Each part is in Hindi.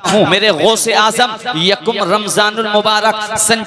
हूँ। मेरे गौसे आजम यकुम रमजानुल मुबारक सन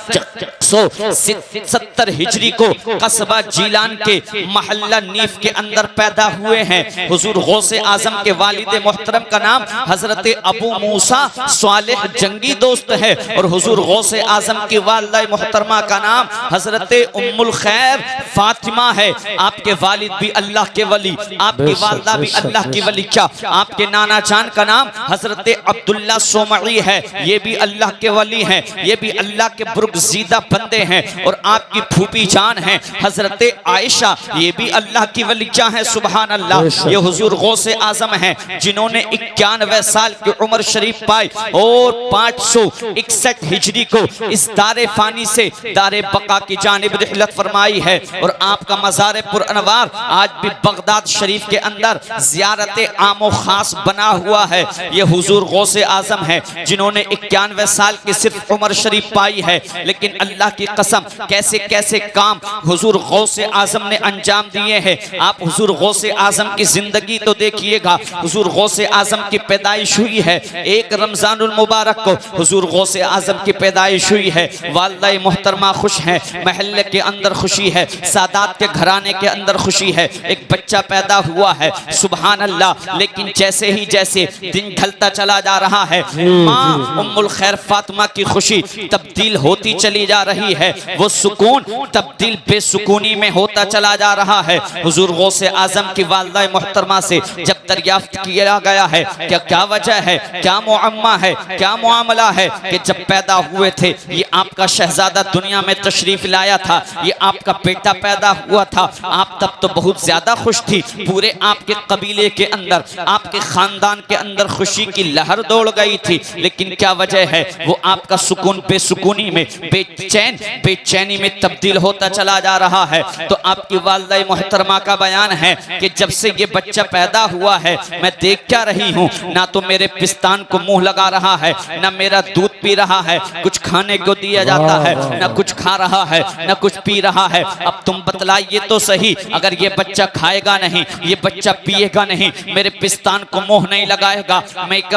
170 हिजरी को कस्बा जीलान के महल्ला नीफ के अंदर पैदा हुए हैं। हुजूर गौसे आजम के वालिद मोहतरम का नाम हजरत अबू मूसा स्वालिह जंगी दोस्त है और हुजूर गौसे आजम की वालिदा मोहतरमा का नाम हजरत उम्मुल खैर फातिमा है। आपके वालिद भी अल्लाह के वली, आपकी वालिदा भी अल्लाह की वली। क्या आपके नाना जान का नाम हजरत अब्दुल्ला सोमई है, ये भी अल्लाह के वली हैं, ये भी अल्लाह के बुर्गज़ीदा बंदे हैं। और आपकी फूफी जान है हजरत आयशा, ये भी अल्लाह की वलिया है। सुभान अल्लाह। ये हुजूर गौसे आजम हैं जिन्होंने 91 साल की उम्र शरीफ पाई और 561 हिजरी को इस दारे फानी से दारे बका की जानिब रिहलत फरमाई है। और आपका मज़ार पुर अनवार आज भी बगदाद शरीफ के अंदर ज़ियारत आमो खास बना हुआ है। ये हुजूर गौसे आजम है जिन्होंने 91 साल की सिर्फ उम्र शरीफ पाई है, लेकिन अल्लाह की कसम कैसे कैसे काम हुजूर गौसे आजम ने अंजाम दिए हैं। आप हुजूर गौसे आजम की जिंदगी तो देखिएगा। हुजूर गौसे आजम की पैदाइश हुई है 1 रमजानुल मुबारक को, हुजूर गौसे आजम की पैदाइश हुई है। वालिदा मोहतरमा खुश है, महल्ले के अंदर खुशी है, सादात के घराने के अंदर खुशी है, एक बच्चा पैदा हुआ है। सुभान अल्लाह। लेकिन जैसे ही जैसे दिन ढलता चला जा रहा है, माँ उम्मुल खैर फातिमा की खुशी तब्दील होती चली जा रही है, वो सुकून तब्दील बेसुकूनी में होता चला जा रहा है। हुजूर गौसे आजम की वालिदा मोहतरमा से जब दरियाफ्त किया गया है क्या क्या वजह है, क्या मुअम्मा है, क्या मामला है कि जब पैदा हुए थे ये आपका शहजादा दुनिया में तशरीफ लाया था, ये आपका बेटा पैदा हुआ था, आप तब तो बहुत ज्यादा खुश थी। पूरे आपके कबीले के अंदर, आपके खानदान के अंदर खुशी की लहर दौड़ गई थी, लेकिन क्या वजह है, वो आपका सुकून बेसुकूनी में, बेचैनी में तब्दील होता चला जा रहा है। तो आपकी वालिदा मोहतरमा का बयान है कि जब से ये बच्चा पैदा हुआ है मैं देख क्या रही हूँ, ना तो मेरे पिस्तान को मुंह लगा रहा है, ना मेरा दूध पी रहा है, कुछ खाने को दिया जाता है, ना कुछ खा रहा है, ना कुछ पी रहा है। अब तुम बतलाइए तो सही, अगर ये बच्चा खाएगा नहीं, ये बच्चा पिएगा नहीं, मेरे पिस्तान को मुंह नहीं लगाएगा,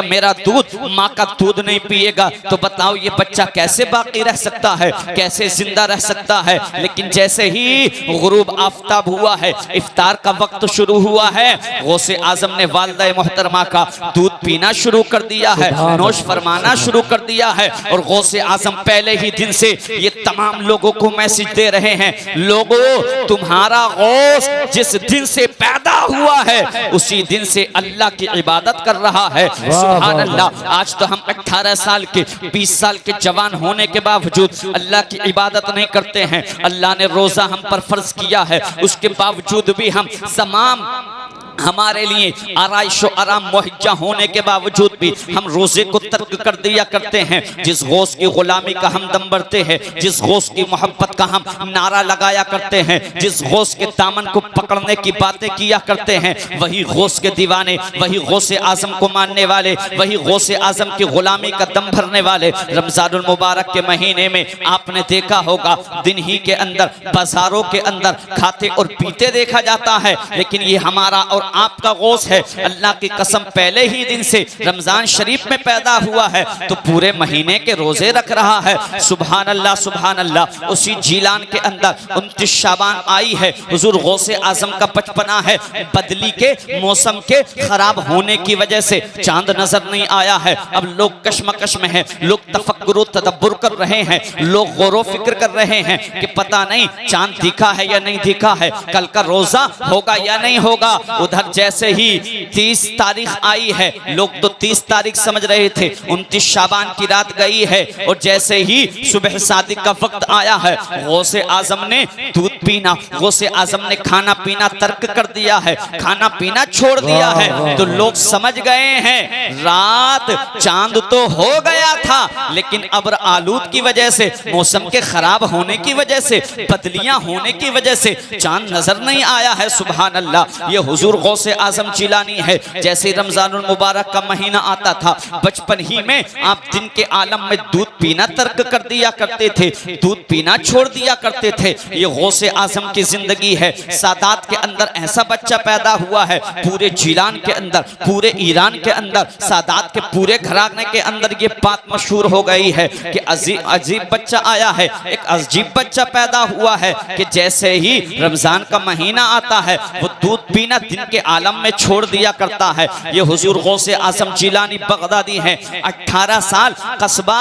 मेरा दूध माँ का दूध नहीं पिएगा, तो बताओ ये बच्चा कैसे बाकी रह सकता है, कैसे जिंदा रह सकता है। लेकिन जैसे ही गुरूब आफ्ताब हुआ है, इफ्तार का वक्त शुरू हुआ है, गौसे आजम ने वालिदा मोहतरमा का दूध पीना शुरू कर दिया है, नोश फरमाना शुरू कर दिया है। और गौसे आजम पहले ही दिन से ये तमाम लोगों को मैसेज दे रहे हैं, लोगों तुम्हारा गौस जिस दिन से पैदा हुआ है उसी दिन से अल्लाह की इबादत कर रहा है। सुभान अल्लाह। आज तो हम 18 साल के 20 साल के जवान होने के बावजूद अल्लाह की इबादत नहीं करते हैं। अल्लाह ने रोजा हम पर फर्ज किया है, उसके बावजूद भी हम तमाम हमारे लिए आराइश और आराम मुहैया होने के बावजूद भी हम रोजे को तर्क कर दिया करते हैं। जिस गौस की गुलामी का हम दम भरते हैं, जिस गौस की मोहब्बत का हम नारा लगाया करते हैं, जिस गौस के दामन को पकड़ने की बातें किया करते हैं, वही गौस के दीवाने, वही गौसे आजम को मानने वाले, वही गौसे आजम की गुलामी का दम भरने वाले। रमजानुल मुबारक के महीने में आपने देखा होगा दिन ही के अंदर बाजारों के अंदर खाते और पीते देखा जाता है, लेकिन ये हमारा और आपका गौस है। अल्लाह की कसम पहले ही दिन से रमजान शरीफ में पैदा हुआ है तो पूरे महीने के रोजे रख रहा है। सुभान अल्लाह, सुभान अल्लाह। उसी जीलान के अंदर 29 शाबान आई है, हुजूर गौसे आजम का बचपना है। बदली के मौसम के खराब होने की वजह से चांद नजर नहीं आया है। अब लोग कश्मकश में हैं, लोग तफक्कुर तदब्बुर कर रहे हैं, लोग गौर फिक्र कर रहे हैं कि पता नहीं चांद दिखा है या नहीं दिखा है, कल का रोजा होगा या नहीं होगा। उधर जैसे ही 30 तारीख आई है, लोग तो 30 तारीख समझ रहे थे, 29 शाबान की रात गई है और जैसे ही सुबह सादिक का वक्त आया है, गौसे आजम ने दूध पीना, गौसे आजम ने खाना पीना तर्क कर दिया है, खाना पीना छोड़ दिया है। तो लोग समझ गए हैं रात चांद तो हो गया था, लेकिन अब्र आलूद की वजह से, मौसम के खराब होने की वजह से, बदलियां होने की वजह से चांद नजर नहीं आया है। सुभान अल्लाह। ये हुजूर गौसे आजम जिलानी है, जैसे रमजानुल मुबारक का महीना आता था, बचपन ही में आप दिन के आलम में दूध पीना तर्क कर दिया करते थे, दूध पीना छोड़ दिया करते थे। ये गौसे आजम की जिंदगी है। सादात के अंदर ऐसा बच्चा पैदा हुआ है, पूरे जिलान के अंदर, पूरे ईरान के अंदर, सादात के पूरे घराने के अंदर ये बात मशहूर हो गई है कि अजीब बच्चा आया है, एक अजीब बच्चा पैदा हुआ है कि जैसे ही रमजान का महीना आता है वो दूध पीना दिन के आलम में छोड़ दिया करता है। ये हुजूर गौसे आजम जिलानी बगदादी हैं। 18 साल कस्बा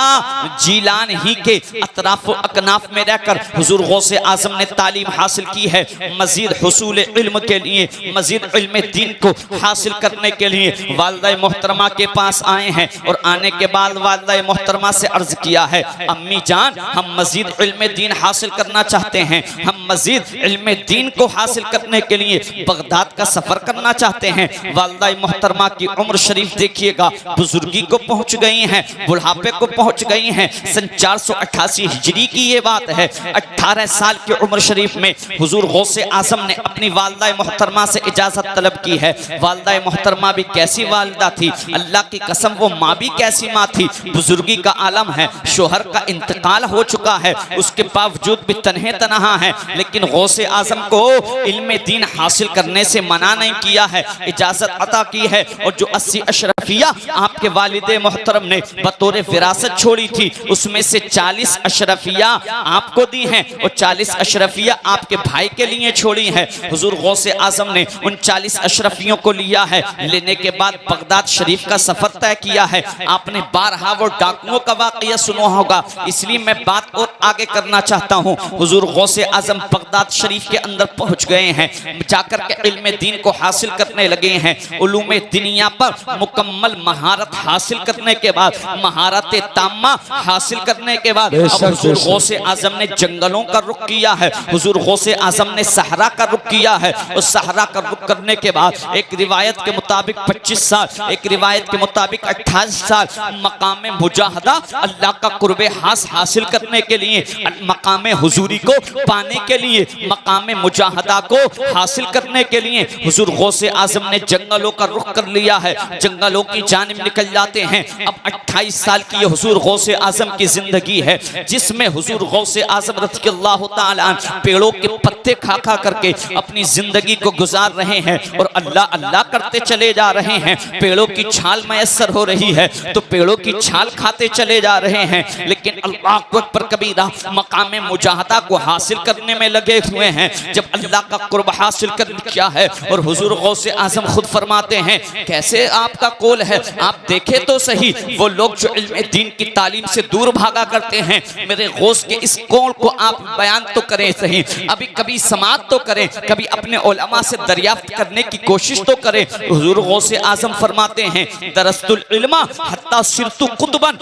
जिलान ही के अतराफ अकनाफ में रहकर हुजूर गौसे आजम ने तालीम हासिल की है। मजीद हुसूल इल्म के लिए, मजीद इल्म दीन को हासिल करने के लिए वालिदा मोहतरमा के पास आए हैं और आने के बाद वालिदा मोहतरमा से अर्ज किया है, अम्मी जान हम मजीद इल्म दीन हासिल करना चाहते हैं, हम मजीद इल्म दीन को हासिल करने के लिए बगदाद का सफर करना चाहते हैं। वालिदा मोहतरमा की उम्र शरीफ देखिएगा, बुजुर्गी को पहुंच गई हैं, बुढ़ापे को पहुंच गई हैं। सन 488 हिजरी की ये बात है। 18 साल की उम्र शरीफ में हुजूर गौसे आजम ने अपनी वालिदा मोहतरमा से इजाजत तलब की है। वालिदा मोहतरमा भी कैसी वालिदा थी, अल्लाह की कसम वो माँ भी कैसी माँ थी। बुजुर्गी का आलम है, शोहर का इंतकाल हो चुका है, उसके बावजूद भी तन्हे तनहा है, लेकिन गौसे आजम को इल्म दीन हासिल करने से मना नहीं किया है, इजाजत अता की है। और जो 80 अशरफिया आपके वालिदे मोहतरम ने बतौर विरासत छोड़ी थी, उसमें से 40 अशरफिया आपको दी हैं और 40 अशरफिया आपके भाई के लिए छोड़ी हैं। हुजूर गौसे आजम ने उन 40 अशरफियों को लिया है। लेने के बाद बगदाद शरीफ का सफर तय किया है। आपने बारहा वो डाकुओं का वाकया सुना होगा, इसलिए मैं बात और आगे करना चाहता हूँ। हुजूर गौसे आजम बगदाद शरीफ के अंदर पहुंच गए हैं, जाकर के इल्म दीन को हासिल करने लगे हैं। उलूम दुनिया पर मुकम्मल महारत हासिल करने के बाद, महारत ताम्मा हासिल करने के बाद अब हुजूर गौसे आजम ने जंगलों का रुख किया है। हुजूर गौसे आजम ने सहरा का रुख किया है और सहरा का रुख करने के बाद एक रिवायत के मुताबिक 25 साल, एक रिवायत के मुताबिक 28 साल मकाम मुजाहदा, अल्लाह का कुर्बे हासिल करने के लिए, मकाम हुजूरी को पाने के लिए, मकाम मुजाहदा को हासिल करने के लिए हुजूर गौसे आजम ने जंगलों का रुख कर लिया है, जंगलों की जानिब निकल जाते हैं। अब 28 साल की ये हुजूर गौसे आजम की जिंदगी है, जिसमें हुजूर गौसे आजम रज़ियल्लाहु ताला अन्हु पेड़ों के पत्ते खा खा करके अपनी जिंदगी को गुजार रहे हैं और अल्लाह अल्लाह करते चले जा रहे हैं। पेड़ों की छाल मैसर हो रही है तो पेड़ों की छाल खाते चले जा रहे हैं, लेकिन अल्लाह अकबर कबीरा मकाम मुजाहदा को हासिल करने में लगे हुए हैं। जब अल्लाह का कुर्ब हासिल कर किया है और हुजूर गौसे आजम खुद फरमाते हैं, कैसे आपका कौल है, आप देखें तो सही, वो लोग जो इल्म दीन की तालीम से दूर भागा करते हैं, मेरे गौस के इस कौल को आप बयान तो करें सही, अभी कभी समात तो करें, कभी अपने उलमा से दरियाफ्त करने की कोशिश तो करें। हुजूर गौसे आजम फरमाते हैं, दरस्तुल इल्मा हत्ता सिरतु कुतुबन,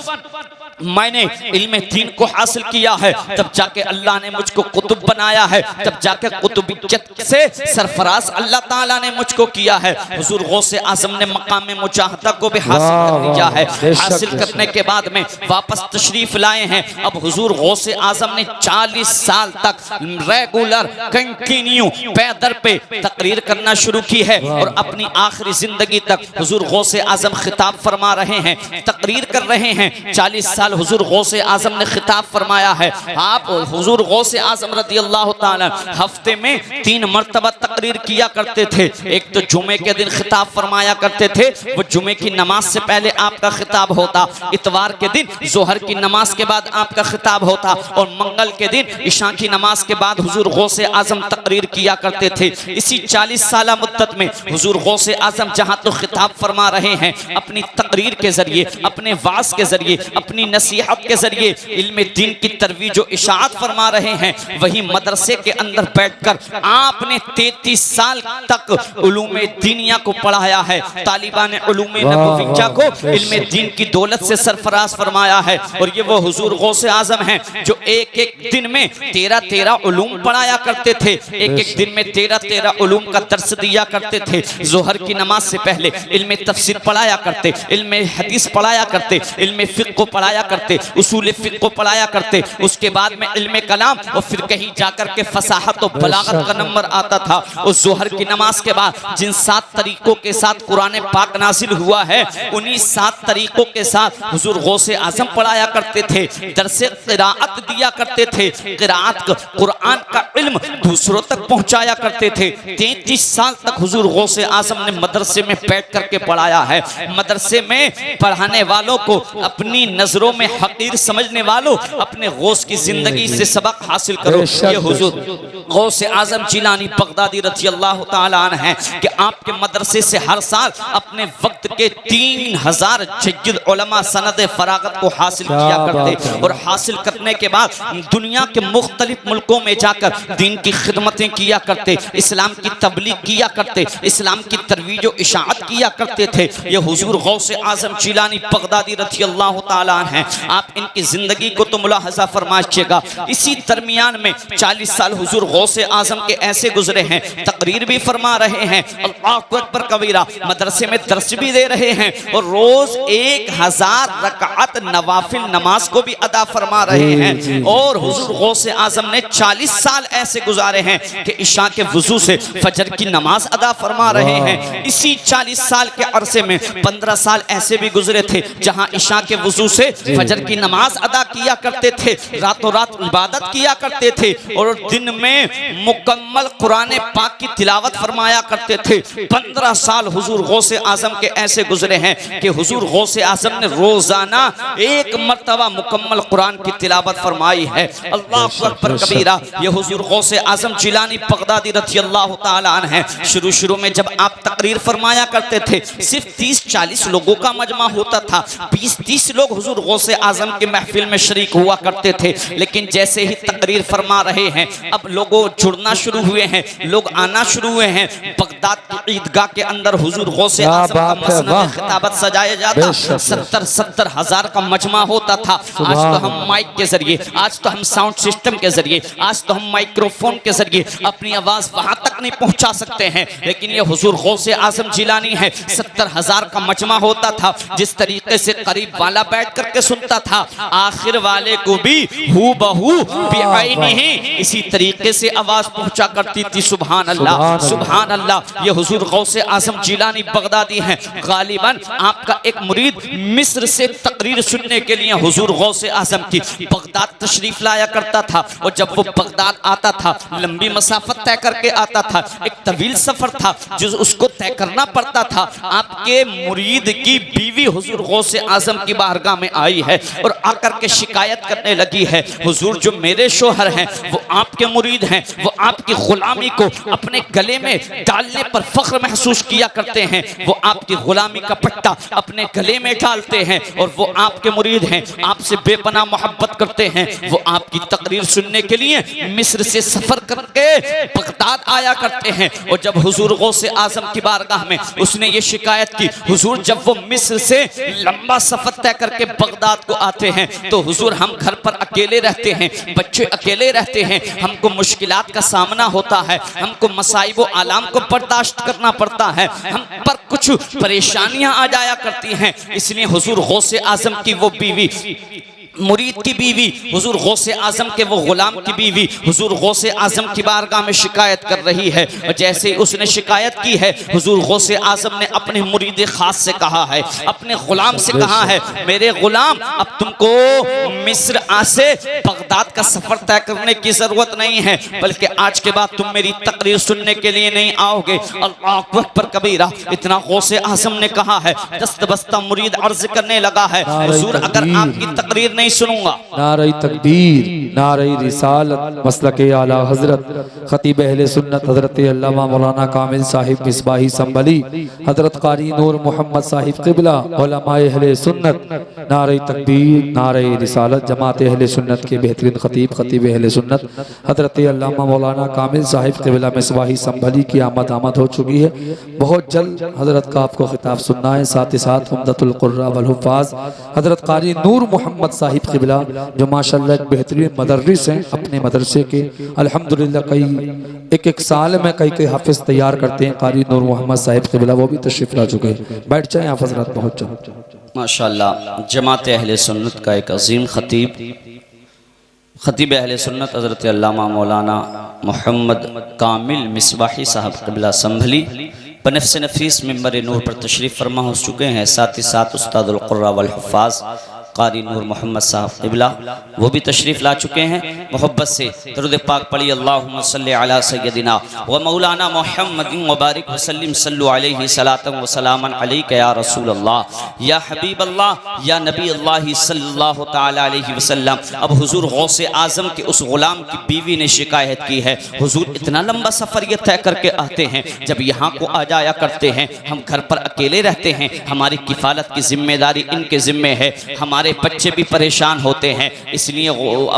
मैंने इल्म दीन को हासिल किया है, तब जाके अल्लाह ने मुझको कुतुब बनाया है, तब जाके कुतुबियत से सरफराज अल्लाह ताला ने मुझको किया है। हुजूर गौसे आजम ने मकाम मुजाहदा को भी हासिल कर लिया है। हासिल करने के बाद में वापस तशरीफ लाए हैं। अब हुजूर गौसे आजम ने 40 साल तक रेगुलर कंटिन्यू पैदर पे तकरीर करना शुरू की है और अपनी आखिरी जिंदगी तक हुजूर गौसे आजम खिताब फरमा रहे हैं, तकरीर कर रहे हैं। 40 साल हुजूर गौसे आजम ने खिताब फरमाया है। आप हुजूर गौसे आजम रज़ियल्लाहु ताला हफ्ते में 3 मरतबा तकरीर किया करते थे। एक तो जुमे के दिन खिताब फरमाया करते थे, वो जुमे की नमाज से पहले आपका खिताब होता, इतवार के दिन जोहर की नमाज के बाद आपका खिताब होता और मंगल के दिन इशा की नमाज के बाद हुजूर गौसे आजम तकरीर किया करते थे। इसी 40 साल मुद्दत में हुजूर गौसे आजम जहाँ तो खिताब फरमा रहे हैं, अपनी तकरीर के जरिए, अपने वास के जरिए, अपनी नसीहत के जरिए इल्म दीन की तरवीज और इशाअत फरमा रहे हैं, वही मदरसे के अंदर बैठकर आपने 33 साल तक उलूम दीनिया को पढ़ाया है। तालिबान उलूम नबविया को इल्म दीन की दौलत से सरफराज फरमाया है। और ये वो हुजूर गौसे आजम हैं जो एक एक दिन में 13 उलूम पढ़ाया करते थे, एक एक दिन में 13 उलूम का दर्स दिया करते थे। जोहर की नमाज से पहले इल्म तफसीर पढ़ाया करते, इल्म हदीस पढ़ाया करते, इल्म फिक्र को पढ़ाया करते, उसूल फिक़्ह को पढ़ाया करते, उसके बाद में इल्म कलाम और फिर कहीं जाकर के फसाहत और बलागत का नंबर आता था। उस ज़ोहर की नमाज के बाद जिन 7 तरीकों के साथ कुरान पाक नाज़िल हुआ है, उन्हीं 7 तरीकों के साथ हुजूर गौसे आज़म पढ़ाया करते थे, दरसे क़िराअत दिया करते थे, क़िराअत कुरान का इल्म दूसरों तक पहुंचाया करते थे। 33 साल तक हुजूर गौसे आज़म ने मदरसे में बैठ करके पढ़ाया है। मदरसे में पढ़ाने वालों को, अपनी नजरों में हकीर समझने वालों, अपने गौस की जिंदगी से सबक हासिल करो। ये हुजूर गौसे आज़म जिलानी बगदादी रज़ी अल्लाह ताला अन्हु हैं कि आपके मदरसे से हर साल अपने वक्त के 3000 जय्यद उलमा सनद फरागत को हासिल किया करते और हासिल करने के बाद दुनिया के मुख्तलिफ मुल्कों में जाकर दीन की खिदमतें किया करते, इस्लाम की तबलीग किया करते, इस्लाम की तरवीज और इशाअत किया करते थे। ये हुजूर गौसे आज़म जिलानी बगदादी रज़ी अल्लाह ताला अन्हु हैं। आप इनकी ज़िंदगी को तो मुलाहज़ा फरमाइएगा। इसी दरमियान में 40 साल हुजूर गौसे आज़म के ऐसे गुजरे हैं, तकरीर भी फरमा रहे हैं, अल्लाहु अकबर कबीरा, मदरसे में दर्स भी दे रहे हैं और रोज 1000 रकात नवाफिल नमाज को भी अदा फरमा रहे हैं। और हुजूर गौसे आज़म ने 40 साल ऐसे गुजारे हैं कि इशा के वुजू से फजर की नमाज अदा फरमा रहे हैं। इसी 40 साल के अरसे में 15 साल ऐसे भी गुजरे थे जहां इशा के वुजू से फजर की नमाज अदा किया करते थे, रातों रात इबादत किया करते थे और दिन में मुकम्मल कुरान पाक की तिलावत फरमाया करते थे। 15 साल हुजूर गौसे आज़म के ऐसे गुजरे हैं कि हुजूर गौसे आज़म ने रोजाना 1 मर्तबा मुकम्मल कुरान की तिलावत फरमाई है। अल्लाहु अकबर कबीरा। ये हुजूर गौसे आज़म जिलानी बगदादी रज़ी अल्लाह ताला अन्हु हैं। शुरू में जब आप तकरीर फरमाया करते थे, सिर्फ 30-40 लोगों का मजमा होता था, 20-30 लोग हुजूर गौसे आज़म के महफिल में शरीक हुआ करते थे। लेकिन जैसे ही तकरीर फरमा रहे हैं, अब लोगों जुड़ना शुरू हुए हैं, लोग आना शुरू हुए हैं। बगदाद की ईदगाह के अंदर हुजूर गौसे आज़म का मसनद खिताबत सजाया जाता, 70-70 हजार का मजमा होता था। आज तो हम माइक के जरिए, आज तो हम साउंड सिस्टम के जरिए, आज तो हम माइक्रोफोन के जरिए अपनी आवाज वहां तक नहीं पहुंचा सकते हैं, लेकिन ये हुजूर गौसे आज़म जिलानी है। 70 हजार का मजमा होता था। जिस तरीके से करीब वाला बैठ करके सुनता था, आखिर वाले को भी हू बहू बिआइनिही इसी तरीके से आवाज पहुंचा करती थी। सुभान अल्लाह, सुभान अल्लाह। ये हुजूर गौसे आज़म जिलानी बगदादी हैं। गालिबन आपका एक मुरीद मिस्र से तकरीर सुनने के लिए हुजूर गौसे आज़म की बगदाद तशरीफ लाया करता था और जब वो बगदाद आता था, लंबी मसाफत तय करके आता था, एक तवील सफर था जो उसको तय करना पड़ता था। आपके मुरीद की बीवी हुजूर गौसे आज़म की बारगाह में आई है और आकर के शिकायत करने लगी है, हुजूर जो मेरे शोहर हैं वो आपके मुरीद हैं, वो आपकी गुलामी को अपने गले में डालने पर फख्र महसूस किया करते हैं, वो आपकी गुलामी का पट्टा अपने गले में डालते हैं और वो आपके मुरीद हैं, आपसे बेपनाह मोहब्बत करते हैं। वो आपकी तकरीर सुनने के लिए मिस्र से सफर करके बगदाद आया करते हैं। और जब हुजूर गौसे आज़म की बारगाह में उसने ये शिकायत की, हुजूर जब वो मिस्र से लंबा सफर तय करके बगदाद को आते हैं तो हुजूर हम घर पर अकेले रहते हैं, बच्चे अकेले रहते हैं, हमको मुश्किलात का सामना होता है, हमको मसाइब व आलाम को बर्दाश्त करना पड़ता है, हम पर कुछ परेशानियां आ जाया करती हैं। इसलिए हुजूर गौसे आज़म की वो बीवी, मुरीद की बीवी, हुजूर गौसे आज़म के वो गुलाम की बीवी हुजूर गौसे आज़म की बारगाह में शिकायत कर रही है। और जैसे ही उसने शिकायत की है, हुजूर गौसे आज़म ने अपने मुरीद खास से कहा है, अपने गुलाम से कहा है, मेरे गुलाम अब तुमको मिस्र से बगदाद का सफर तय करने की जरूरत नहीं है, बल्कि आज के बाद तुम मेरी तकरीर सुनने के लिए नहीं आओगे। अल्लाहु अकबर कबीरा। इतना गौसे आज़म ने कहा है। दस्त बस्ता मुरीद अर्ज करने लगा है, हुजूर अगर आपकी तकरीर नहीं सुनूंगा। नारे तकबीर, नारे रिसालत, मसलके आला हजरत खतीब अहले सुन्नत हजरत अल्लामा मौलाना कामिल साहिब मिसबाही संभली, हजरत कारी नूर मोहम्मद साहिब क़िबला, उलमाए अहले सुन्नत, नारे तकबीर, नारे रिसालत, जमात अहले सुन्नत के बेहतरीन खतीब खतीब अहले सुन्नत हजरत अल्लामा मौलाना कामिल साहिब क़िबला मिसबाही संभली की आमद हो चुकी है। बहुत जल्द हजरत का आपको खिताब सुनना है। साथ ही साथ उम्दतुल कुर्रा वल हुफ़ाज़ हजरत कारी नूर मोहम्मद साहिब क़िबला जो माशाअल्लाह एक बेहतरीन मदरस हैं, अपने मदरसे के अल्हम्दुलिल्लाह कई एक साल में कई हाफिज तैयार करते हैं। कारी नूर मोहम्मद साहिब क़िबला वो भी तशरीफ ला चुके हैं। बैठ जाएं आप हजरत, बहुत माशाअल्लाह जमात अहले सुन्नत का एक अजीम खतीब अहले सुन्नत हज़रत अल्लामा मौलाना मोहम्मद कामिल मिसबाही साहब क़िबला संभली बनफ़्स नफीस मिंबर नूर पर तशरीफ़ फरमा हो चुके हैं। साथ ही साथ उस्तादुल क़ुर्रा वल हुफ़्फ़ाज़ कारी नूर मोहम्मद साहब क़िबला वो भी तशरीफ़ ला चुके हैं। मोहब्बत से दरूद पाक पढ़ी अल्लाहुम्मा सल्ली अला सय्यदिना व मौलाना मोहम्मद व बारिक वसल्लिम सल्लु अलैहि सलातन व सलामन अलैका या रसूल अल्लाह या हबीब अल्लाह या नबी अल्लाह सल्लल्लाहु तआला अलैहि वसल्लम। अब हुजूर गौसे आज़म के उस गुलाम की बीवी ने शिकायत की है, हुजूर इतना लंबा सफ़र ये तय करके आते हैं, जब यहाँ को आ जाया करते हैं हम घर पर अकेले रहते हैं, हमारी किफ़ालत की जिम्मेदारी इनके ज़िम्मे है, हमारे बच्चे भी परेशान होते हैं, इसलिए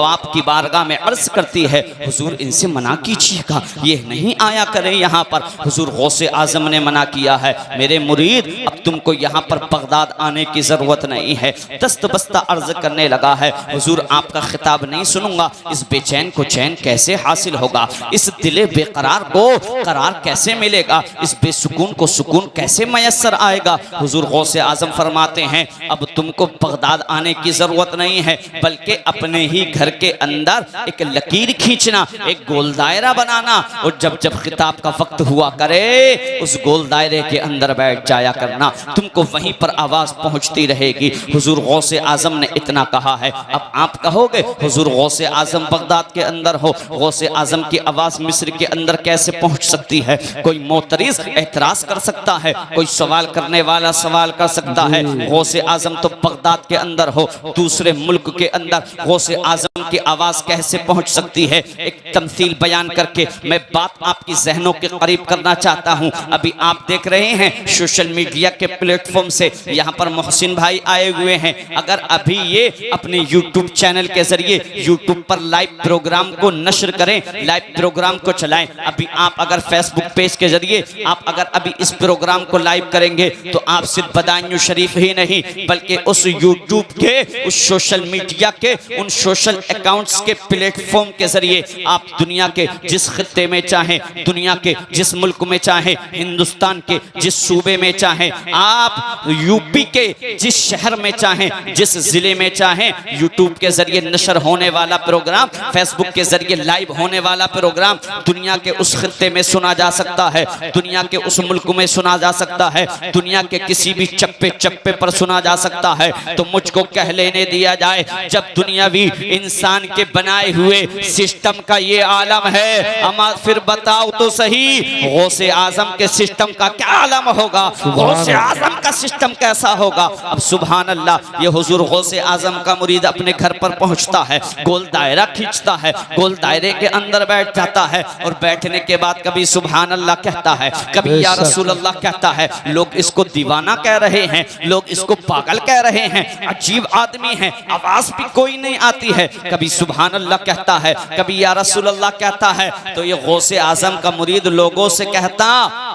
आपकी बारगाह में अर्ज करती है हुजूर इनसे मना कीजिएगा, ये नहीं आया करें यहाँ पर। हुजूर गौसे आज़म ने मना किया है, मेरे मुरीद अब तुमको यहाँ पर बगदाद आने की ज़रूरत नहीं है। दस्त बस्ता अर्ज करने लगा है, हुजूर आपका खिताब नहीं सुनूंगा, इस बेचैन को चैन कैसे हासिल होगा, इस दिले बेकरार को करार कैसे मिलेगा, इस बेसुकून को सुकून कैसे मैसर आएगा। हुजूर गौसे आज़म फरमाते हैं अब तुमको बगदाद आने की जरूरत नहीं है, बल्कि अपने ही घर के अंदर एक लकीर खींचना, एक गोल दायरा बनाना, और जब जब खिताब का वक्त हुआ करे उस गोल दायरे के अंदर बैठ जाया करना, तुमको वहीं पर आवाज पहुंचती रहेगी। हुजूर गौसे आजम ने इतना कहा है। अब आप कहोगे हुजूर गौसे आजम बगदाद के अंदर हो, गौसे आजम की आवाज मिस्र के अंदर कैसे पहुंच सकती है? कोई मोतरीज एतराज कर सकता है, कोई सवाल करने वाला सवाल कर सकता है, गौसे आजम तो बगदाद के अंदर हो, दूसरे मुल्क के अंदर गौसे आजम की आवाज कैसे पहुंच सकती है? एक तमसील बयान करके मैं बात आपकी जहनों के करीब करना चाहता हूं। अभी आप देख रहे हैं सोशल मीडिया के प्लेटफॉर्म से यहाँ पर मोहसिन भाई आए हुए हैं, अगर अभी ये अपने यूट्यूब चैनल के जरिए यूट्यूब पर लाइव प्रोग्राम को नशर करें, लाइव प्रोग्राम को चलाएं, अभी आप अगर फेसबुक पेज के जरिए आप अगर अभी इस प्रोग्राम को लाइव करेंगे तो आप सिर्फ बदायूं शरीफ ही नहीं बल्कि उस यूट्यूब के उस सोशल मीडिया के उन सोशल अकाउंट्स के प्लेटफॉर्म के जरिए आप दुनिया के जिस खित्ते में चाहें, दुनिया के जिस मुल्क में चाहें, हिंदुस्तान के जिस सूबे में चाहें, आप यूपी के जिस शहर में चाहें, जिस जिले में चाहें, यूट्यूब के जरिए नशर होने वाला प्रोग्राम, फेसबुक के जरिए लाइव होने वाला प्रोग्राम दुनिया के उस खित्ते में सुना जा सकता है, दुनिया के उस मुल्क में सुना जा सकता है, दुनिया के किसी भी चप्पे चप्पे पर सुना जा सकता है। तो मुझको कह लेने दिया जाए, जब दुनियावी इंसान के बनाए हुए सिस्टम का ये आलम है, अमा फिर बताओ तो सही गौसे आजम के सिस्टम का क्या आलम होगा, गौसे आजम का सिस्टम कैसा होगा। अब सुभान अल्लाह, ये हुजूर गौसे आजम का मुरीद अपने घर पर पहुंचता है, गोल दायरा खींचता है, गोल दायरे के अंदर बैठ जाता है और बैठने के बाद कभी सुभान अल्लाह कहता है, कभी या रसूल अल्लाह कहता है। लोग इसको दीवाना कह रहे हैं, लोग इसको पागल कह रहे हैं, अजीब आदमी है, आवाज भी कोई नहीं आती है, कभी सुभान अल्लाह कहता है, कभी या रसूल अल्लाह कहता है। तो ये गौसे आजम का मुरीद लोगों से कहता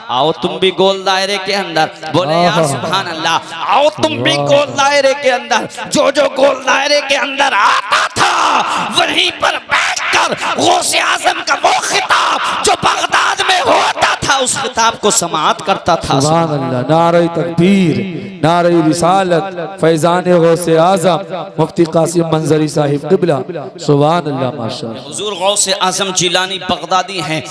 आओ तुम भी गोल दायरे के अंदर, बोले यार सुभान अल्लाह, आओ तुम भी गोल दायरे के अंदर। जो जो गोल दायरे के अंदर आता था वहीं पर बैठकर गौसे आजम का वो खिताब जो बगदाद में होता था उस खिताब को समाअत करता था। सुभान अल्लाह, नारे तकबीर, नारे रिसालत, फैजान गौसे आजम मुफ्ती कासिम मंजरी साहिब क़िबला, सुभान अल्लाह माशाअल्लाह। हुजूर गौसे आजम जिलानी बगदादी हैं,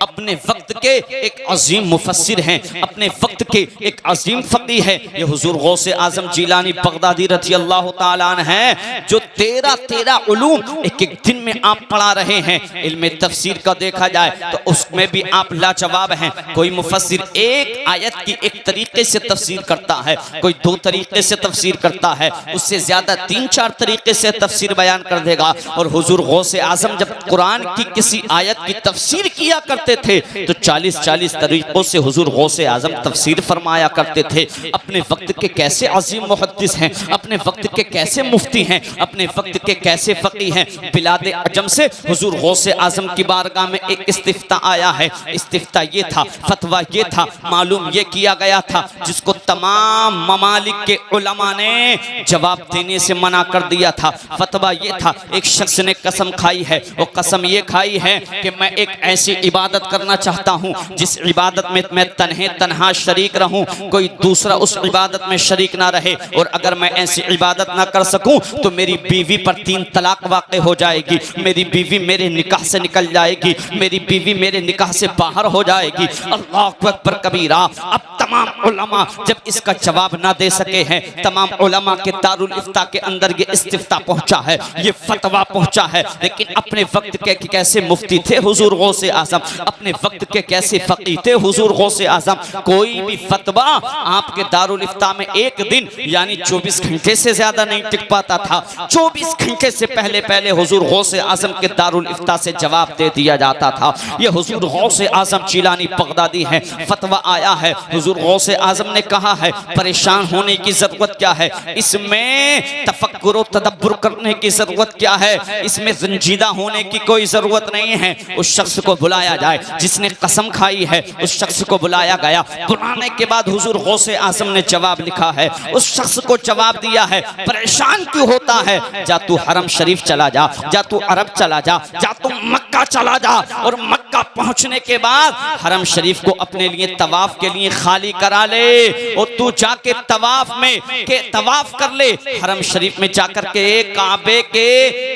अपने वक्त के एक अजीम मुफस्सिर हैं, अपने वक्त के एक अजीम फकीह हैं। ये हुजूर गौसे आजम जिलानी बगदादी रज़ी अल्लाह तआला अन्हु हैं, जो 13 उलूम एक एक दिन में आप पढ़ा रहे हैं। इल्मे तफसीर का देखा जाए तो उसमें भी आप लाजवाब हैं। कोई मुफस्सिर एक आयत की एक तरीके से तफसीर करता है, कोई 2 तरीके से तफसीर करता है, उससे ज्यादा 3-4 तरीके से तफसीर बयान कर देगा। और हुजूर गौसे आजम जब कुरान की किसी आयत की तफसीर किया करते थे तो 40-40 तरीकों से हुजूर गौसे आजम तफसीर फरमाया करते थे। अपने वक्त के कैसे अजीम मुहद्दिस हैं, अपने वक्त के कैसे मुफ्ती हैं, अपने वक्त के कैसे फकीह हैं। बिलाद अजम से हुजूर गौसे आजम की बारगाह में एक इस्तिफ्ता आया है। इस्तिफ्ता ये था फतवा ये था, मालूम ये किया गया था, जिसको तमाम ममालिक के उलमा ने जवाब देने से मना कर दिया था। फतवा ये था, एक शख्स ने कसम खाई है, वो कसम ये खाई है कि मैं एक ऐसी इबादत करना चाहता हूँ जिस इबादत में मैं तन्हा शरीक रहूं, कोई दूसरा उस इबादत में शरीक ना रहे, और अगर मैं ऐसी इबादत ना कर सकूं तो मेरी बीवी पर 3 तलाक वाक़ हो जाएगी, मेरी बीवी मेरे निकाह से निकल जाएगी, मेरी बीवी मेरे निकाह से बाहर हो जाएगी। अल्लाह अकबर कबीरा। अब तमाम उलमा जब इसका जवाब ना दे सके हैं, तमाम उलमा के दारुल इफ्ता के अंदर ये इस्तिफ्ता पहुंचा है, ये फतवा पहुंचा है, लेकिन अपने वक्त के कैसे मुफ्ती थे हुजूर गौसे आजम, अपने वक्त के कैसे फकीह थे हुजूर गौसे आजम, कोई भी फतवा आपके दारुल इफ्ता में एक दिन यानी 24 घंटे से ज्यादा नहीं टिक पाता था। 24 घंटे से पहले पहले हुजूर गौसे आजम के दारुल इफ्ता से जवाब दे दिया जाता था। ये हुजूर गौसे आजम जिलानी बगदादी है, फतवा आया है, हुजूर गौसे आजम ने कहा है परेशान होने की जरूरत क्या है, इसमें तफक्कुर और तदब्बुर करने की जरूरत क्या है, इसमें रंजीदा होने की कोई जरूरत नहीं है। उस शख्स को बुलाया जाए जिसने कसम खाई है, उस शख्स को बुलाया गया। बुलाने के बाद हुजूर गौसे आजम ने जवाब लिखा है, उस शख्स को जवाब दिया है परेशान क्यों होता है, जा तू हरम शरीफ चला जा, जा तू अरब चला जा, जा तू मक्का चला जा, और मक्का पहुंचने के बाद हरम शरीफ को अपने लिए तवाफ के लिए खाली करा ले, और तू जाके तवाफ में के तवाफ कर ले, हरम शरीफ में जाकर के काबे के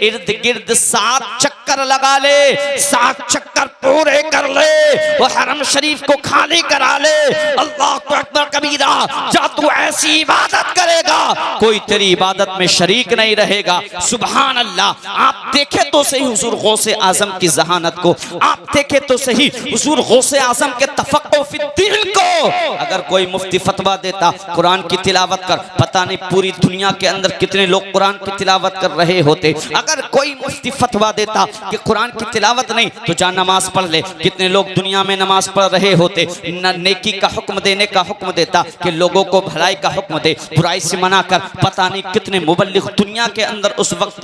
इर्द गिर्द 7 चक्कर लगा ले, 7 चक्कर पूरे कर ले, और हरम शरीफ को खाली करा ले। अल्लाह अकबर कबीरा। जा तू ऐसी इबादत करेगा कोई तेरी इबादत में शरीक नहीं रहेगा। सुभान अल्लाह। आप देखे तो सही हुजूर गौसे आजम की जहानत को, आप देखे तो सही हुजूर गौसे आजम के तफक्कुह फी दीन को। अगर कोई मुफ्ती फतवा देता कुरान की तिलावत कर, पता नहीं पूरी दुनिया के अंदर कितने लोग कुरान की तिलावत कर रहे होते। अगर कोई मुफ्ती फतवा देता कि कुरान की तिलावत नहीं तो जा नमाज पढ़ ले, कितने लोग दुनिया में नमाज पढ़ रहे होते। नेकी का हुक्म देने का हुक्म देता कि लोगों को भलाई का हुक्म दे, बुराई से मना कर, पता नहीं कितने मुबल्लिग दुनिया के अंदर उस वक्त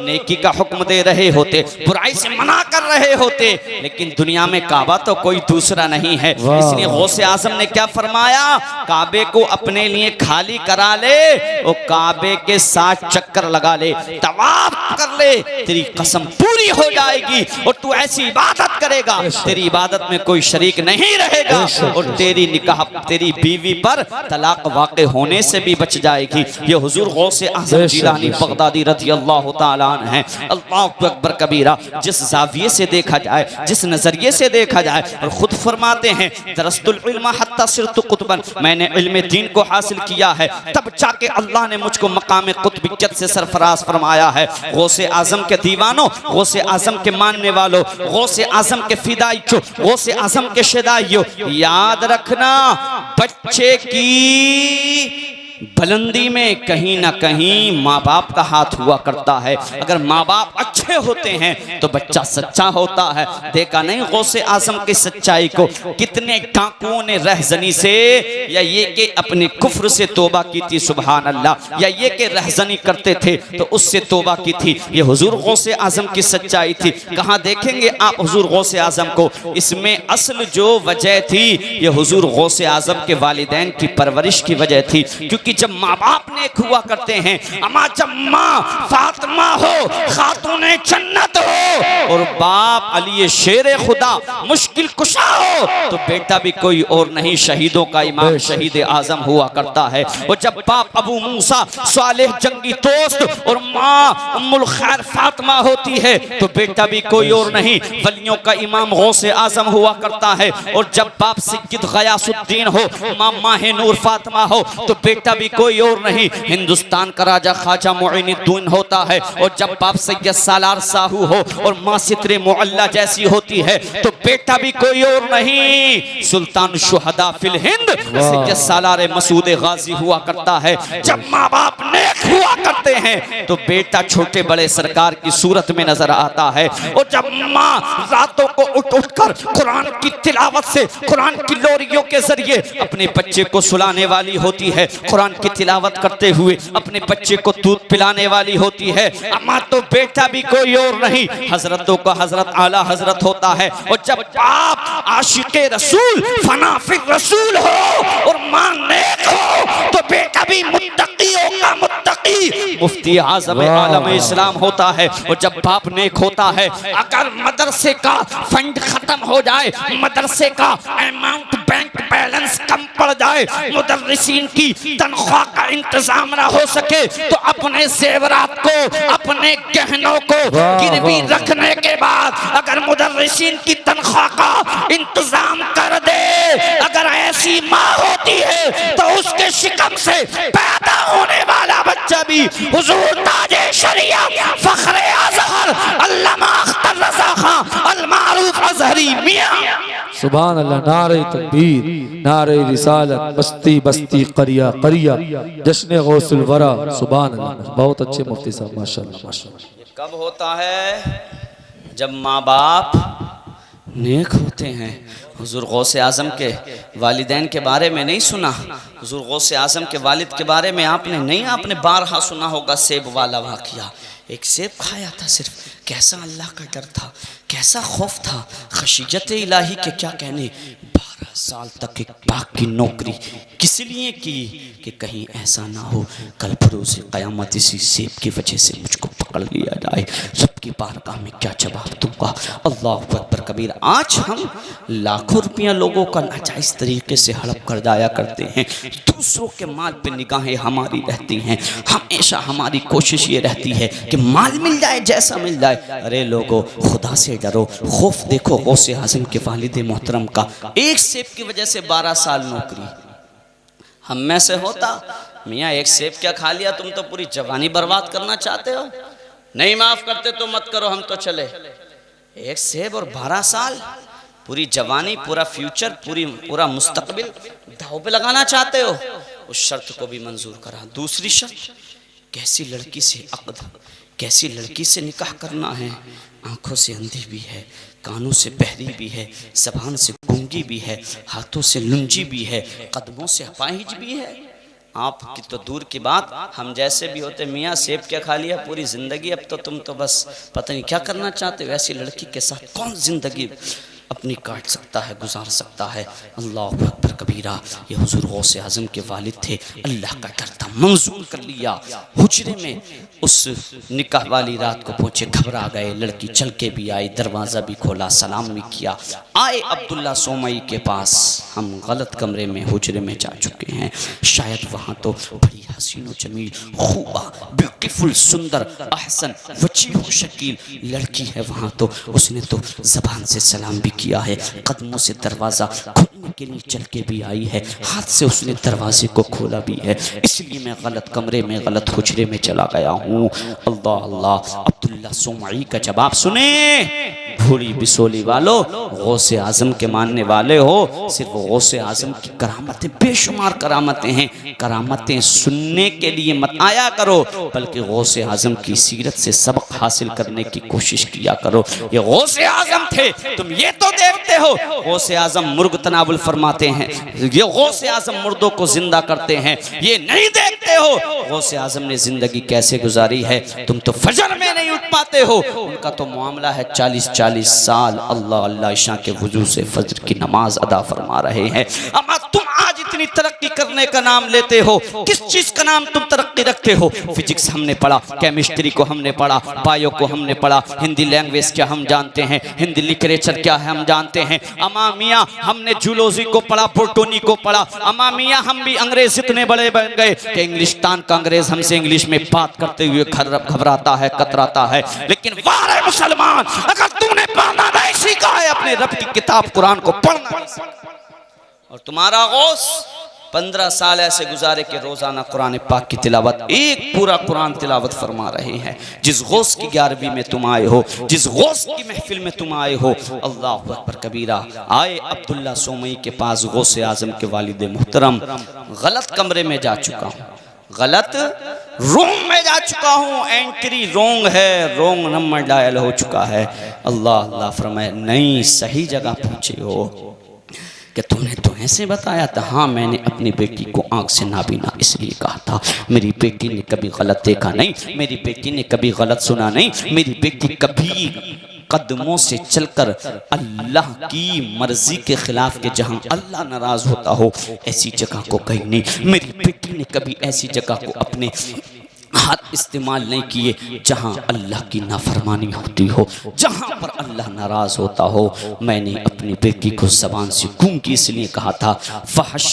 नेकी का हुक्म दे रहे होते, बुराई से मना कर रहे होते, लेकिन दुनिया में काबा तो कोई दूसरा नहीं है। इसलिए गौसे आजम ने क्या फरमाया, काबे को अपने लिए खाली करा ले, और काबे के 7 चक्कर लगा ले, तवाफ कर ले, तेरी कसम पूरी हो जाएगी, और तू ऐसी इबादत करेगा तेरी इबादत में कोई शरीक नहीं रहेगा, और तेरी निकाह तेरी बीवी पर तलाक वाक़े होने से भी बच जाएगी। ये हुजूर गौसे आज़म जिलानी बगदादी रज़ियल्लाहु ताला अन्हु हैं। अल्लाह अकबर कबीरा। जिस ज़ाविये से देखा जाए, जिस नज़रिए से देखा जाए, और खुद फरमाते हैं दरस्तुल इल्म हत्ता सिरतु कुतबन, मैंने इल्म दीन को हासिल किया है तब जाके अल्लाह ने मुझको मकाम कुतबियत से सरफराज फरमाया है। गौसे आज़म के दीवानों, गौसे आज़म के मानने वालों, गौसे आज़म के फिदाइयों, गौसे आज़म के शदाइयों, याद रखना बच्चे की बुलंदी में कहीं ना कहीं माँ बाप का हाथ हुआ करता है। अगर माँ बाप अच्छे होते हैं तो बच्चा सच्चा होता है। देखा नहीं गौसे आज़म की सच्चाई को, कितने डाकुओं ने रहजनी से, या ये कि अपने कुफ्र से तौबा की थी, सुभान अल्लाह, या ये कि रहजनी करते थे तो उससे तौबा की थी। ये हुजूर गौसे आज़म की सच्चाई थी। कहाँ देखेंगे आप हुजूर गौसे आज़म को? इसमें असल जो वजह थी ये हुजूर गौसे आज़म के वालिदैन की परवरिश की वजह थी। क्योंकि जब माँ बाप नेक हुआ करते हैं, अमा जब माँ फातिमा हो, खातूने जन्नत हो, और बाप अली शेर खुदा मुश्किल कुशा हो, तो बेटा भी कोई और नहीं, शहीदों का इमाम शहीद आजम हुआ करता है। और जब बाप अबू मूसा सालेह जंगी दोस्त और माँ उम्मुल खैर फातिमा होती है तो बेटा भी कोई और नहीं, वलियों का इमाम गौसे आजम हुआ करता है। और जब बाप सैयद गयासुद्दीन हो, माँ माहे नूर फातिमा हो, तो बेटा भी कोई और नहीं, हिंदुस्तान का राजा ख्वाजा मुइनुद्दीन होता है। और जब बाप सैयद सालार साहू हो और माँ सितरे मुअल्ला जैसी होती है तो बेटा भी कोई और नहीं, सुल्तान शुहदा फिल हिंद सैयद सालार मसूद गाजी हुआ करता है। जब माँ बाप नेक हुआ करते हैं तो बेटा छोटे बड़े सरकार की सूरत में नजर आता है। और जब माँ रातों को उठ उठ कर कुरान की तिलावत से, कुरान की लोरियों के जरिए अपने बच्चे को सुलाने वाली होती है, कुरान की तिलावत करते हुए अपने बच्चे को दूध पिलाने वाली होती है, अम्मा तो बेटा भी कोई और नहीं, हजरतों का हजरत आला हजरत होता है। और जब बाप आशिके रसूल फना फिर रसूल हो और मां नेक हो तो बेटा भी मुत्तकियों का मुत्तकी मुफ्ती आज़म आलम इस्लाम होता है। और जब बाप नेक होता है, अगर मदरसे का फंड खत्म हो जाए, मदरसे का अमाउंट बैंक बैलेंस कम पड़ जाए, मुदर्रिसीन की तनख्वाह का इंतजाम ना हो सके तो अपने जेवरात को, अपने गहनों को गिरवी रखने के बाद अगर मुदर्रिसीन की तनख्वाह का इंतजाम कर दे, अगर ऐसी माँ होती है तो उसके शिकम से पैदा होने वाला बच्चा भी हुजूर ताजे शरीयत फखरे अज़हर अल्लामा अख्तर रज़ा खां अल मारूफ अज़हरी मियां सुभान अल्लाह। नारे तकबीर, नारे रिसालत, बस्ती बस्ती करिया करिया, जश्न गौसुल वरा। सुभान अल्लाह। बहुत अच्छे मुफ्ती साहब, माशाअल्लाह माशाअल्लाह। कब होता है? जब माँ बाप नेक होते हैं। हुजूर गौसे आज़म के वालिदैन के बारे में नहीं सुना? हुजूर गौसे आज़म के वालिद के बारे में आपने बारहा सुना होगा, सेब वाला वाक़िया। एक सेब खाया था सिर्फ, कैसा अल्लाह का डर था, कैसा खौफ था, खशीयत इलाही के क्या कहने। 12 साल तक एक पाक की नौकरी किस लिए की कि कहीं ऐसा ना हो कल फरोज़ क़यामत इसी सेब की वजह से मुझको पकड़ लिया जाए, सबकी बारगाह में क्या जवाब दूंगा। अल्लाह अकबर कबीर। आज हम लाखों रुपया लोगों का नाजायज़ तरीके से हड़प कर जाया करते हैं, दूसरों के माल पे निगाहें हमारी रहती हैं, हमेशा हमारी कोशिश ये रहती है कि माल मिल जाए, जैसा मिल जाए। अरे लोगों, खुदा से डरो, खौफ देखो गौसे आज़म के वालिद मोहतरम का, एक सेब की वजह से 12 साल नौकरी। हम में से होता, मियाँ एक सेब क्या खा लिया, तुम तो पूरी जवानी बर्बाद करना चाहते हो, नहीं माफ करते तो मत करो, हम तो चले। एक सेब और 12 साल, पूरी जवानी, पूरा फ्यूचर, पूरा मुस्तकबिल दाव पे लगाना चाहते हो। उस शर्त को भी मंजूर करा। दूसरी शर्त, कैसी लड़की से अक़द, कैसी लड़की से निकाह करना है। आंखों से अंधी भी है, कानों से बहरी भी है, ज़बान से गूंगी भी है, हाथों से लुंजी भी है, कदमों से अपाहिज भी है। आपकी तो दूर की बात, हम जैसे भी होते, मियाँ सेब क्या खा लिया पूरी ज़िंदगी, अब तो तुम तो बस पता नहीं क्या करना चाहते हो। ऐसी लड़की के साथ कौन ज़िंदगी अपनी काट सकता है, गुजार सकता है। अल्लाह अकबर कबीरा। ये हुजूर गौसे आज़म के वालिद थे, अल्लाह का डर था, मंजूर कर लिया। हुजरे में उस निकाह वाली रात को पहुँचे, घबरा गए, लड़की चल के भी आई, दरवाज़ा भी खोला, सलाम भी किया। आए अब्दुल्ला सोमई के पास, हम गलत कमरे में हुजरे में जा चुके हैं, शायद वहाँ तो बड़ी हसीन जमील खूबा ब्यूटीफुल सुंदर अहसन वजीह शकील लड़की है वहाँ तो उसने तो ज़बान से सलाम भी किया है, कदमों से दरवाज़ा खोलने के लिए चल के भी आई है, हाथ से उसने दरवाजे को खोला भी है। इसलिए मैं गलत कमरे में, गलत हुजरे में चला गया हूँ। अल्लाह अल्लाह। अब्दुल्ला सोमई का जवाब सुने, भूली बिसोली वालों, गौसे आज़म के मानने वाले हो, सिर्फ गौसे आज़म की करामतें, बेशुमार करामतें हैं, करामतें सुनने के लिए मत आया करो, बल्कि गौसे आज़म की सीरत से सबक हासिल करने की कोशिश किया करो। ये गौसे आज़म थे, तुम ये तो देखते हो गौसे आज़म मुर्ग तनावुल फरमाते हैं, ये गौसे आज़म मुर्दों को जिंदा करते हैं, ये नहीं देखते हो गौसे आज़म ने जिंदगी कैसे गुजारी है। तुम तो फजर में नहीं उठ पाते हो, उनका तो मामला है 40-40 साल अल्लाह अल्लाह इशा के वजू से फजर की नमाज अदा फरमा रहे हैं। अम्मा तुम आज इतनी तरक्की करने का नाम लेते हो, किस चीज का नाम तुम तरक्की रखते हो? फिजिक्स हमने पढ़ा, केमिस्ट्री को हमने पढ़ा, बायो को हमने पढ़ा, हिंदी लैंग्वेज क्या हम जानते हैं, हिंदी लिटरेचर क्या है हम जानते हैं। अम्मा मियाँ हमने जूलॉजी को पढ़ा, बोटोनी को पढ़ा। अम्मा मियाँ हम भी अंग्रेज इतने बड़े बन गए कि इंग्लिस्तान का अंग्रेज हमसे इंग्लिश में बात करते हुए घबराता है, कतराता है। लेकिन वारे मुसलमान, अगर तूने पढ़ना नहीं सीखा है, अपने रब की किताब कुरान को पढ़ना नहीं सीखा, और तुम्हारा गौस 15 साल ऐसे गुजारे कि रोजाना कुरान पाक की तिलावत, एक पूरा कुरान तिलावत फरमा रहे हैं। जिस गौस की 11वीं में तुम आए हो, जिस गौस की महफिल में तुम आए हो, अल्लाह अकबर कबीरा। आए अब्दुल्ला सोमई के पास, गौसे आज़म के वालिद मोहतरम। गलत कमरे में जा चुका हूँ, गलत रूम में जा चुका हूँ, एंट्री रोंग है, रोंग नंबर डायल हो चुका है। अल्लाह अल्लाह फरमाए, नहीं सही जगह पहुँचे हो। कि तुमने तो ऐसे बताया था। हाँ, मैंने अपनी बेटी को आंख से नाबीना इसलिए कहा था। मेरी बेटी ने कभी गलत देखा नहीं, मेरी बेटी ने कभी गलत सुना नहीं, मेरी बेटी कभी कदमों से चलकर अल्लाह की मर्जी के खिलाफ के जहां अल्लाह नाराज होता हो ऐसी जगह को गई नहीं। मेरी बेटी ने कभी ऐसी जगह को अपने हाथ इस्तेमाल नहीं किए जहां अल्लाह की नाफरमानी होती हो, जहां पर अल्लाह नाराज होता हो। मैंने अपनी बेटी को ज़बान से गूंगी इसलिए कहा था। फहश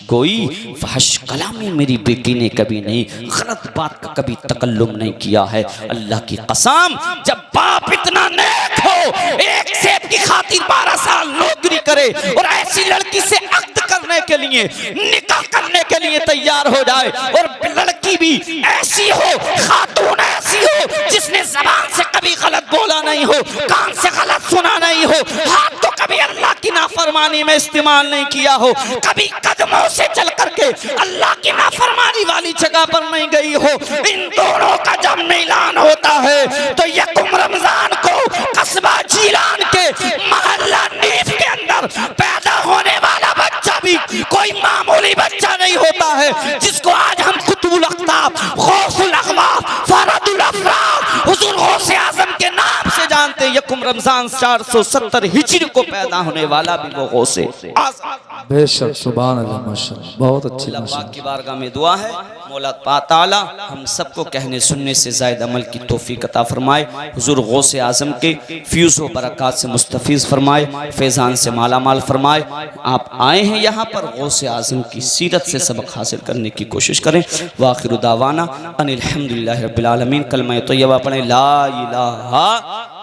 गोई, फहश कलामी मेरी बेटी ने कभी नहीं, गलत बात का कभी तकल्लुम नहीं किया है। अल्लाह की कसम, जब बाप इतना नेक हो, एक सेब की खातिर 12 साल नौकरी करे और ऐसी लड़की से अक्द करने के लिए, निकाह करने के लिए तैयार हो जाए, और लड़की भी ऐसी हो, खातून ऐसी हो जिसने ज़बान से कभी गलत बोला नहीं हो, कान से गलत सुना नहीं हो, हाथ तो कभी अल्लाह की नाफरमानी में इस्तेमाल नहीं किया हो, कभी कदमों से चल करके अल्लाह की नाफरमानी वाली जगह पर नहीं गई हो, इन दोनों का जब मिलान होता है तो यकुम रमजान को कस्बा जीलान के मोहल्ला नीफ के अंदर पैदा होने वाला बच्चा भी कोई मामूली बच्चा नहीं होता है, जिसको आज हम कुतुबुल अख्ताब, गौसुल अख्वाब, फरदुल अफराद, हुजूर गौसे आजम के नाम से जानते हैं। यकुम रमजान 470 हिजरी को पैदा होने वाला भी वो गौसे आजम। बेशक, सुभान अल्लाह, माशाअल्लाह, बहुत अच्छी अल्लाह पाक की बारगाह में दुआ है, मौला पाक ताला हम सबको कहने सुनने से ज़ायद अमल की तौफीक अता फरमाए, हुजूर गौसे आजम के फ्यूज़ व बरक़ात से मुस्तफ़ीज़ फरमाए, फैज़ान से माला माल फरमाए। आप आए हैं यहाँ पर गौसे आजम की सीरत से सबक हासिल करने की कोशिश करें। वाखिरु दावाना अनिल हम्दुलिल्लाहि रब्बिल आलमीन। कलमा तय्यबा पढ़ें, ला इलाहा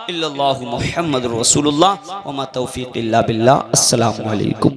इल्लल्लाहु मुहम्मदुर रसूलुल्लाह व मा तौफीक़ इल्ला बिल्लाह। अस्सलामु अलैकुम।